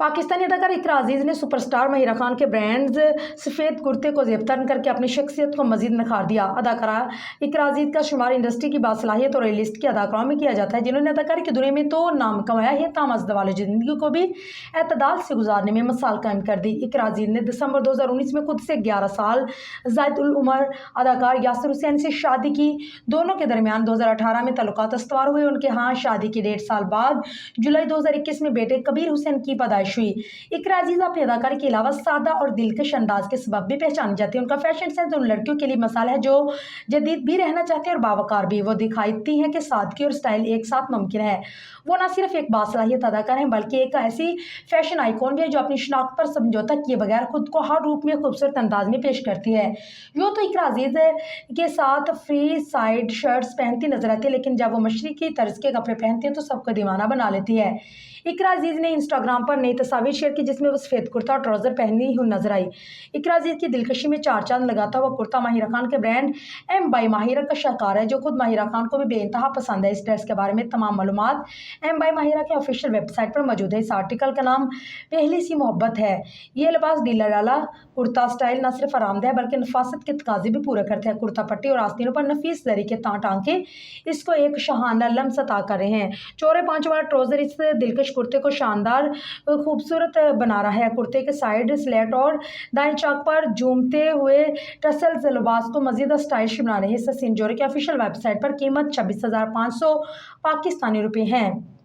पाकिस्तानी अदाकार इकरा अजीज़ ने सुपरस्टार महिरा खान के ब्रांड सफ़ेद कुर्ते को ज़ेबतन करके अपनी शख्सियत को मज़ीद निखार दिया। अदाकारा इकरा अजीज़ का शुमार इंडस्ट्री की बासलाहियत और लिस्ट की अदाकारों में किया जाता है जिन्होंने अदाकारी की दुनिया में तो नाम कमाया है, ताम अज़दवाल ज़िंदगी को भी एतदाल से गुजारने में मिसाल कायम कर दी। इकरा अजीज़ ने दिसंबर 2019 में खुद से 11 साल ज़ायद उल उमर अदाकार यासिर हुसैन से शादी की। दोनों के दरमियान 2018 में तल्लुकात इस्तवार हुए। उनके यहाँ शादी के 1.5 साल बाद जुलाई 2021 में बेटे कबीर हुसैन की पैदाइश हुई। इकरा अजीज़ अपनी अदाकारी के अलावा सादा और दिलकश अंदाज के सबब भी पहचानी जाती है। उनका फैशन सेंस उन लड़कियों के लिए मिसाल है जो जदीद भी रहना चाहती है और बावकार भी। वो दिखाती हैं कि सादगी और स्टाइल एक साथ मुमकिन है। वो न सिर्फ एक बासलाहियत अदाकार हैं बल्कि एक ऐसी फैशन आइकॉन भी है जो अपनी शनाख्त पर समझौता किए बगैर खुद को हर रूप में खूबसूरत अंदाज में पेश करती है। यूँ तो इकरा अजीज़ के साथ फ्री साइड शर्ट्स पहनती नजर आती है, लेकिन जब वो मशरकी तर्ज के कपड़े पहनती है तो सबको दीवाना बना लेती है। इकरा अजीज़ ने इंस्टाग्राम पर नई तस्वीर शेयर की जिसमें वो सफ़ेद कुर्ता और ट्राउज़र पहनी हुई नजर आई। इकरा अजीज़ की दिलकशी में चार चांद लगाता हुआ कुर्ता महिरा खान के ब्रांड एम बाई माहिरा का शाहकार है जो खुद महिरा खान को भी बेइंतहा पसंद है। इस ड्रेस के बारे में तमाम मालूमात एम बाई माहिरा के ऑफिशियल वेबसाइट पर मौजूद है। इस आर्टिकल का नाम पहली सी मोहब्बत है। ये लिबास ढीला डाला कुर्ता स्टाइल न सिर्फ आरामदेह बल्कि नफासत के तकाजे भी पूरा करते हैं। कुर्ता पट्टी और आस्तीनों पर नफीस जरी के टाँग के इसको एक शाहाना लम्स अता कर रहे हैं। चौड़े पांच वाला ट्राउज़र इस दिलकश कुर्ते को शानदार खूबसूरत बना रहा है। कुर्ते के साइड स्लेट और दाएं चाक पर झूमते हुए टसल्स लिबास को मजीद स्टाइलिश बना रहे हैं। इस सिंजोरे के ऑफिशियल वेबसाइट पर कीमत 26,500 पाकिस्तानी रुपये है।